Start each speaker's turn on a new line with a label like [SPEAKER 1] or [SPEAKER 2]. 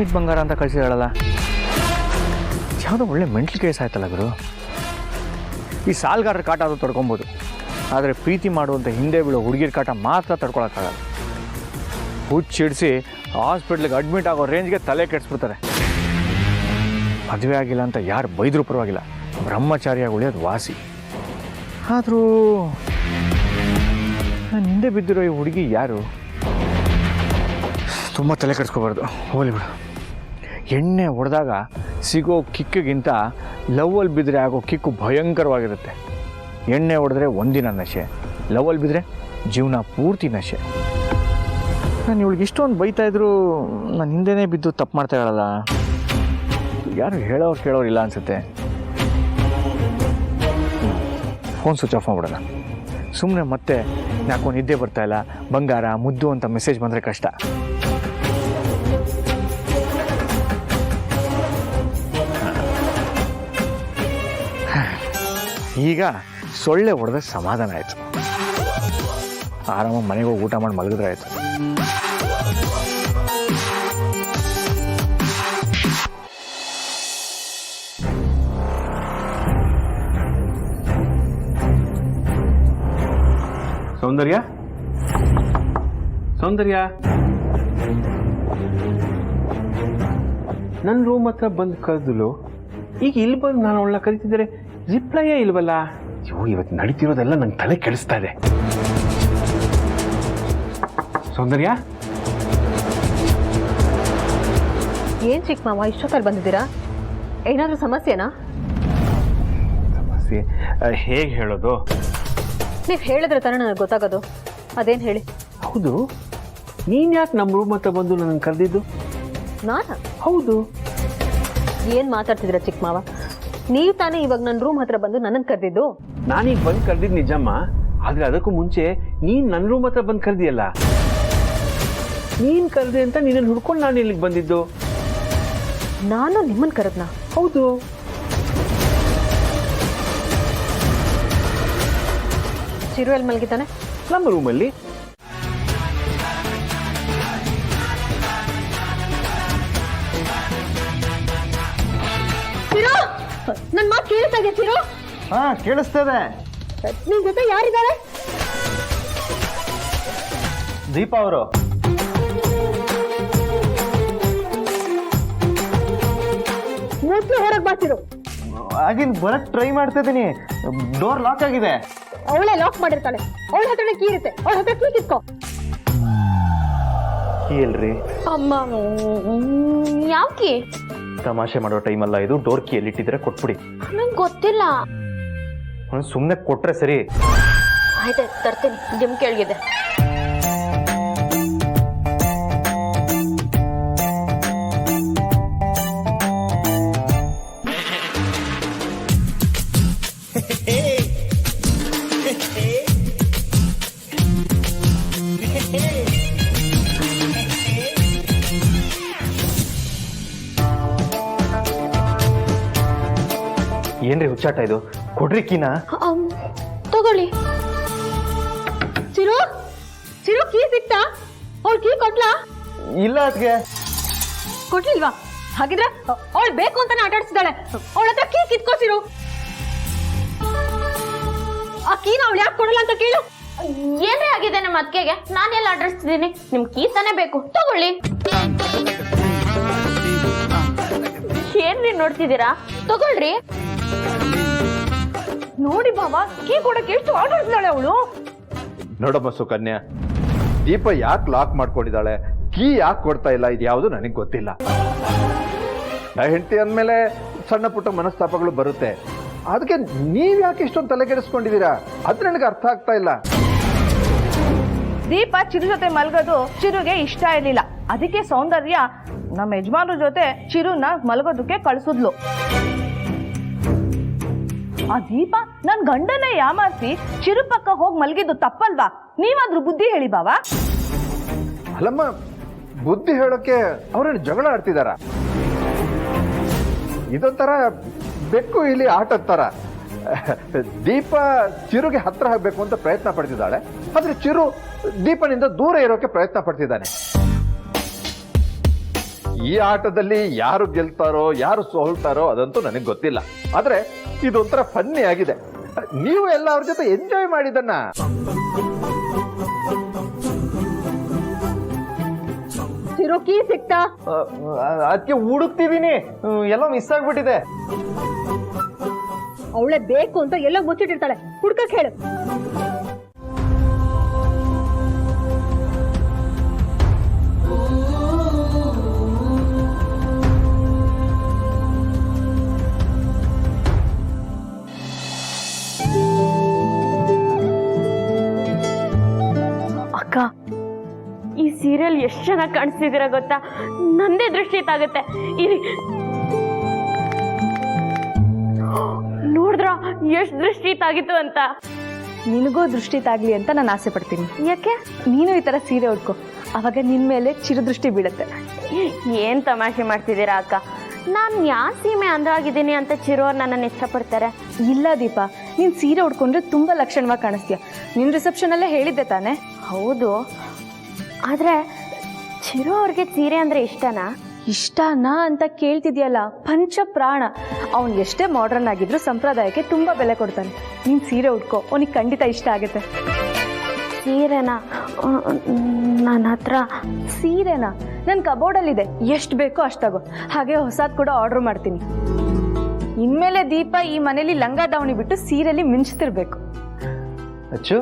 [SPEAKER 1] Admit ಬಂಗಾರ ಅಂತ ಕಳಿಸಿದಾಳಲ್ಲ, ಯಾವುದೋ ಒಳ್ಳೆ ಮೆಂಟ್ಲ್ ಕೇಸ್ ಆಯ್ತಲ್ಲ ಗುರು. ಈ ಸಾಲ್ಗಾರರ ಕಾಟ ಅದು ತಡ್ಕೊಬೋದು, ಆದರೆ ಪ್ರೀತಿ ಮಾಡುವಂಥ ಹಿಂದೆ ಬೀಳೋ ಹುಡುಗಿರ ಕಾಟ ಮಾತ್ರ ತಡ್ಕೊಳಕ್ಕಾಗಲ್ಲ. ಹುಚ್ಚಿಡಿಸಿ ಹಾಸ್ಪಿಟ್ಲಿಗೆ ಅಡ್ಮಿಟ್ ಆಗೋ ರೇಂಜ್ಗೆ ತಲೆ ಕೆಡಿಸ್ಬಿಡ್ತಾರೆ. ಮದುವೆ ಆಗಿಲ್ಲ ಅಂತ ಯಾರು ಬೈದರೂ ಪರವಾಗಿಲ್ಲ, ಬ್ರಹ್ಮಚಾರಿಯಾಗಿ ಉಳಿಯೋದು ವಾಸಿ. ಆದರೂ ನಾನು ಹಿಂದೆ ಬಿದ್ದಿರೋ ಈ ಹುಡುಗಿ ಯಾರು? ತುಂಬ ತಲೆ ಕೆಡಿಸ್ಕೋಬಾರ್ದು, ಹೋಗ್ಲಿ ಬಿಡು. ಎಣ್ಣೆ ಹೊಡೆದಾಗ ಸಿಗೋ ಕಿಕ್ಕಿಗಿಂತ ಲವ್ವಲ್ಲಿ ಬಿದ್ದರೆ ಆಗೋ ಕಿಕ್ಕು ಭಯಂಕರವಾಗಿರುತ್ತೆ. ಎಣ್ಣೆ ಹೊಡೆದ್ರೆ ಒಂದಿನ ನಶೆ, ಲವ್ವಲ್ಲಿ ಬಿದ್ದರೆ ಜೀವನ ಪೂರ್ತಿ ನಶೆ. ನಾನು ಇವಳಿಗೆ ಇಷ್ಟೊಂದು ಬೈತಾಯಿದ್ರು ನಾನು ಹಿಂದೆನೇ ಬಿದ್ದು ತಪ್ಪು ಮಾಡ್ತಾ ಇರಲ್ಲ. ಯಾರು ಹೇಳೋರು ಕೇಳೋರು ಇಲ್ಲ ಅನಿಸುತ್ತೆ. ಫೋನ್ ಸ್ವಿಚ್ ಆಫ್ ಮಾಡ್ಬಿಡೋಣ. ಸುಮ್ಮನೆ ಮತ್ತೆ ಯಾಕೋ ನಿದ್ದೆ ಬರ್ತಾಯಿಲ್ಲ, ಬಂಗಾರ ಮುದ್ದು ಅಂತ ಮೆಸೇಜ್ ಬಂದರೆ ಕಷ್ಟ. ಈಗ ಸೊಳ್ಳೆ ಹೊಡೆದ ಸಮಾಧಾನ ಆಯಿತು. ಆರಾಮಾಗಿ ಮನೆಗೆ ಹೋಗಿ ಊಟ ಮಾಡಿ ಮಲಗಿದ್ರೆ ಆಯಿತು.
[SPEAKER 2] ಸೌಂದರ್ಯ, ಸೌಂದರ್ಯ, ನನ್ನ ರೂಮ್ ಹತ್ರ ಬಂದು ಕರೆದಲು. ಈಗ ಇಲ್ಲಿ ಬಂದು ನಾನು ಅವಳನ್ನ ಕರಿತಿದ್ರೆ ರಿಪ್ಲೈಯೇ ಇಲ್ವಲ್ಲ. ಇವತ್ತು ನಡೀತಿರೋದೆಲ್ಲ ನಂಗೆ ತಲೆ ಕೆಡಿಸ್ತಾ ಇದೆ. ಸೌಂದರ್ಯ,
[SPEAKER 3] ಏನ್ ಚಿಕ್ಕ ಮಾವ ಇಷ್ಟೊತ್ತಲ್ಲಿ ಬಂದಿದ್ದೀರಾ? ಏನಾದರೂ ಸಮಸ್ಯೆನಾ?
[SPEAKER 2] ಸಮಸ್ಯೆ ಹೇಗೆ ಹೇಳೋದು?
[SPEAKER 3] ನೀವು ಹೇಳಿದ್ರೆ ತಾನೇ ನನಗೆ ಗೊತ್ತಾಗೋದು. ಅದೇನು ಹೇಳಿ.
[SPEAKER 2] ಹೌದು, ನೀನ್ ಯಾಕೆ ನಮ್ಮ ರೂಮ್ ಹತ್ರ ಬಂದು ನನ್ನ ಕರೆದಿದ್ದು?
[SPEAKER 3] ನಾನಾ?
[SPEAKER 2] ಹೌದು.
[SPEAKER 3] ಏನ್ ಮಾತಾಡ್ತಿದ್ದೀರಾ ಚಿಕ್ಕ ಮಾವ? ನೀವು ತಾನೇ ಇವಾಗ ನನ್ನ ರೂಮ್ ಹತ್ರ ಬಂದು ನನ್ನನ್ನು ಕರೆದಿದ್ದು.
[SPEAKER 2] ನಾನೀಗ ಬಂದು ಕರೆದಿದ್ದು ನಿಜಮ್ಮ, ಆದ್ರೆ ಅದಕ್ಕೂ ಮುಂಚೆ ನೀನ್ ನನ್ನ ರೂಮ್ ಹತ್ರ ಬಂದು ಕರೆದಿಯಲ್ಲ. ನೀನ್ ಕರೆದೆ ಅಂತ ನಿನ್ನನ್ನು ಹುಡ್ಕೊಂಡು ನಾನು ಇಲ್ಲಿಗೆ ಬಂದಿದ್ದು.
[SPEAKER 3] ನಾನು ನಿಮ್ಮನ್ನು ಕರೆದ್ನಾ?
[SPEAKER 2] ಹೌದು.
[SPEAKER 3] ಚಿರು ಎಲ್ಲಿ ಮಲಗಿದ್ದಾನೆ?
[SPEAKER 2] ನಮ್ಮ ರೂಮಲ್ಲಿ.
[SPEAKER 3] ಚಿರು, ನನ್ನ ಮಾತು ಕೇಳ್ತಾ ಇದೆಯಾ ಚಿರು?
[SPEAKER 1] ಹಾಂ, ಕೇಳಿಸ್ತದೆ.
[SPEAKER 3] ನಿನ್ ಜೊತೆ ಯಾರಿದ್ದಾರೆ?
[SPEAKER 1] ದೀಪಾ ಅವರು.
[SPEAKER 3] ಮೊದಲು ಹೊರಗೆ ಬರ್ತಿರು.
[SPEAKER 1] ಆಗಿನ ಬರಕ್ ಟ್ರೈ ಮಾಡ್ತಾ ಇದ್ದೀನಿ, ಡೋರ್ ಲಾಕ್ ಆಗಿದೆ.
[SPEAKER 3] ಅವಳೇ ಲಾಕ್ ಮಾಡಿರ್ತಾಳೆ. ಅವಳ ಹತ್ರನೇ ಕೀ ಇರುತ್ತೆ, ಅವಳ ಹತ್ರ ಕೀ ಕಿತ್ಕೋ.
[SPEAKER 1] ಇಲ್ರಿ,
[SPEAKER 3] ಅಮ್ಮ ಯಾವ ಕೀ?
[SPEAKER 1] ತಮಾಷೆ ಮಾಡೋ ಟೈಮಲ್ಲ ಇದು. ಡೋರ್ ಕೀ ಎಲ್ಲಿಟ್ಟಿದ್ರೆ ಕೊಟ್ಬಿಡಿ.
[SPEAKER 3] ನಂಗೆ ಗೊತ್ತಿಲ್ಲ.
[SPEAKER 1] ಸುಮ್ಮನೆ ಕೊಟ್ರೆ ಸರಿ.
[SPEAKER 3] ಆಯ್ತಾಯ್ತು, ತರ್ತೀನಿ. ಜಿಮ್ ಕೇಳಿದೆ.
[SPEAKER 1] ಏನ್ರಿ ಹುಚ್ಚಾಟ ಇದು? ಕೊಡ್ರಿ ಕೀನಾ.
[SPEAKER 3] ತಗೊಳ್ಳಿ. ಚಿರು, ಚಿರು ಕೀ ಸಿಕ್ತಾ? ಅವಳು ಕೀ ಕೊಟ್ಲಾ?
[SPEAKER 1] ಇಲ್ಲ ಅದ್ಗೆ.
[SPEAKER 3] ಕೊಟ್ಲಿಲ್ವಾ? ಹಾಗಿದ್ರೆ ಅವಳು ಬೇಕು ಅಂತಾನೆ ಆಟಾಡ್ಸಿದಾಳೆ. ಅವಳ ಹತ್ರ ಕೀ ಕಿತ್ಕೋಸಿರು. ಆ ಕೀನ ಅವಳು ಯಾಕೆ ಕೊಡಲ್ಲ ಅಂತ ಕೇಳು.
[SPEAKER 4] ಏನೇ ಆಗಿದೆ ನಮ್ಮ ಅತ್ತಿಗೆಗೆ? ನಾನೆಲ್ಲ ಆಟಾಡ್ಸ್ತಿದ್ದೀನಿ. ನಿಮ್ ಕೀ ತಾನೇ ಬೇಕು, ತಗೊಳ್ಳಿ. ಏನ್ರಿ ನೋಡ್ತಿದ್ದೀರಾ? ತಗೊಳ್ರಿ.
[SPEAKER 3] ನೋಡಿ ಬಾಬಾ, ಕೀ ಕೊಡಕ್ಕೆ ಎಷ್ಟು ಆಟಾಡ್ಸಿದಾಳೆ ಅವಳು.
[SPEAKER 5] ನೋಡಮ್ಮ ಸುಕನ್ಯಾ, ದೀಪ ಯಾಕೆ ಲಾಕ್ ಮಾಡ್ಕೊಂಡಿದ್ದಾಳೆ, ಕೀ ಯಾಕೆ ಕೊಡ್ತಾ ಇಲ್ಲ, ಇದು ಯಾವುದು ನನಗೆ ಗೊತ್ತಿಲ್ಲ. ಹೆಂಡತಿ ಅಂದಮೇಲೆ ಸಣ್ಣ ಪುಟ್ಟ ಮನಸ್ತಾಪಗಳು ಬರುತ್ತೆ. ಅದಕ್ಕೆ ನೀವ್ ಯಾಕೆ ಇಷ್ಟೊಂದು ತಲೆ ಕೆಡಿಸ್ಕೊಂಡಿದ್ದೀರಾ? ಅದು ನನಗೆ ಅರ್ಥ ಆಗ್ತಾ ಇಲ್ಲ.
[SPEAKER 6] ದೀಪ ಚಿರು ಜೊತೆ ಮಲಗೋದು ಚಿರುಗೆ ಇಷ್ಟ ಇರಲಿಲ್ಲ. ಅದಕ್ಕೆ ಸೌಂದರ್ಯ ನಮ್ಮ ಯಜಮಾನ್ರ ಜೊತೆ ಚಿರುನ ಮಲಗೋದಕ್ಕೆ ಕಳಿಸಿದ್ಲು. ಆ ದೀಪ ನನ್ ಗಂಡನ ಯಾಮಾರಿಸಿ ಚಿರು ಪಕ್ಕ ಹೋಗಿ ಮಲಗಿದ್ದು ತಪ್ಪಲ್ವಾ? ನೀವಾದ್ರೂ ಬುದ್ಧಿ ಹೇಳಿ ಬಾವಾ.
[SPEAKER 5] ಅಲ್ಲಮ್ಮ, ಬುದ್ಧಿ ಹೇಳೋಕೆ ಅವ್ರೇನು ಜಗಳ ಆಡ್ತಿದಾರ? ಇದೊಂಥರ ಬೆಕ್ಕು ಇಲ್ಲಿ ಆಟದ ತರ. ದೀಪ ಚಿರುಗೆ ಹತ್ರ ಆಗ್ಬೇಕು ಅಂತ ಪ್ರಯತ್ನ ಪಡ್ತಿದ್ದಾಳೆ, ಆದ್ರೆ ಚಿರು ದೀಪನಿಂದ ದೂರ ಇರೋಕೆ ಪ್ರಯತ್ನ ಪಡ್ತಿದ್ದಾನೆ. ಈ ಆಟದಲ್ಲಿ ಯಾರು ಗೆಲ್ತಾರೋ ಯಾರು ಸೋಲ್ತಾರೋ ಅದಂತೂ ನನಗೆ ಗೊತ್ತಿಲ್ಲ. ಆದ್ರೆ ಇದೊಂಥರ ಫನ್ನಿ ಆಗಿದೆ. ನೀವು ಎಲ್ಲ ಅವ್ರ ಜೊತೆ ಎಂಜಾಯ್ ಮಾಡಿದನ್ನ.
[SPEAKER 3] ಚಿರು ಕೀ ಸಿಕ್ತಾ?
[SPEAKER 1] ಅದಕ್ಕೆ ಹುಡುಕ್ತಿದೀನಿ, ಎಲ್ಲೋ ಮಿಸ್ ಆಗ್ಬಿಟ್ಟಿದೆ.
[SPEAKER 3] ಅವಳೆ ಬೇಕು ಅಂತ ಎಲ್ಲ ಮುಚ್ಚಿಟ್ಟಿರ್ತಾಳೆ, ಹುಡ್ಕಕ್ ಹೇಳು.
[SPEAKER 4] ಅಕ್ಕ, ಈ ಸೀರಿಯಲ್ ಎಷ್ಟು ಚೆನ್ನಾಗಿ ಕಾಣಿಸ್ತಿದ್ದೀರಾ ಗೊತ್ತಾ? ನಂದೇ ದೃಷ್ಟಿ ತಾಗುತ್ತೆ. ಇರಿ, ನೋಡಿದ್ರ ಎಷ್ಟು ದೃಷ್ಟಿ ತಾಗಿತ್ತು ಅಂತ.
[SPEAKER 6] ನಿನಗೂ ದೃಷ್ಟಿ ತಾಗ್ಲಿ ಅಂತ ನಾನು ಆಸೆ ಪಡ್ತೀನಿ.
[SPEAKER 4] ಯಾಕೆ?
[SPEAKER 6] ನೀನು ಈ ತರ ಸೀರೆ ಉಟ್ಕೋ, ಅವಾಗ ನಿನ್ ಮೇಲೆ ಚಿರದೃಷ್ಟಿ ಬೀಳುತ್ತೆ.
[SPEAKER 4] ಏನ್ ತಮಾಷೆ ಮಾಡ್ತಿದ್ದೀರಾ ಅಕ್ಕ? ನಾನು ಯಾವ ಸೀಮೆ ಅಂದವಾಗಿದ್ದೀನಿ ಅಂತ ಚಿರೋರ್ ನನ್ನನ್ನು ಇಷ್ಟಪಡ್ತಾರೆ?
[SPEAKER 6] ಇಲ್ಲ ದೀಪ, ನೀನ್ ಸೀರೆ ಉಟ್ಕೊಂಡ್ರೆ ತುಂಬಾ ಲಕ್ಷಣವಾಗಿ ಕಾಣಿಸ್ತೀಯ. ನಿನ್ ರಿಸೆಪ್ಷನ್ ಅಲ್ಲೇ ಹೇಳಿದ್ದೆ ತಾನೆ?
[SPEAKER 4] ಹೌದು, ಆದ್ರೆ ಚಿರೋ ಅವ್ರಿಗೆ ಸೀರೆ ಅಂದ್ರೆ ಇಷ್ಟನಾ?
[SPEAKER 6] ಇಷ್ಟನಾ ಅಂತ ಕೇಳ್ತಿದ್ಯಲ್ಲ, ಪಂಚ ಪ್ರಾಣ. ಅವ್ನು ಎಷ್ಟೇ ಮಾಡ್ರನ್ ಆಗಿದ್ರು ಸಂಪ್ರದಾಯಕ್ಕೆ ತುಂಬಾ ಬೆಲೆ ಕೊಡ್ತಾನೆ. ನೀನ್ ಸೀರೆ ಉಟ್ಕೋ, ಅವನಿಗೆ ಖಂಡಿತ ಇಷ್ಟ ಆಗುತ್ತೆ.
[SPEAKER 4] ಸೀರೆನಾ? ನನ್ನ ಹತ್ರ
[SPEAKER 6] ಸೀರೆನಾ? ನನ್ನ ಕಬೋರ್ಡಲ್ಲಿದೆ, ಎಷ್ಟು ಬೇಕೋ ಅಷ್ಟು ತಗೋ. ಹಾಗೆ ಹೊಸದ್ ಕೂಡ ಆರ್ಡರ್ ಮಾಡ್ತೀನಿ. ಇನ್ಮೇಲೆ ದೀಪ ಈ ಮನೇಲಿ ಲಂಗ ದಾವಣಿ ಬಿಟ್ಟು ಸೀರೆಲಿ ಮಿಂಚ್ತಿರ್ಬೇಕು.
[SPEAKER 1] ಅಚ್ಚು,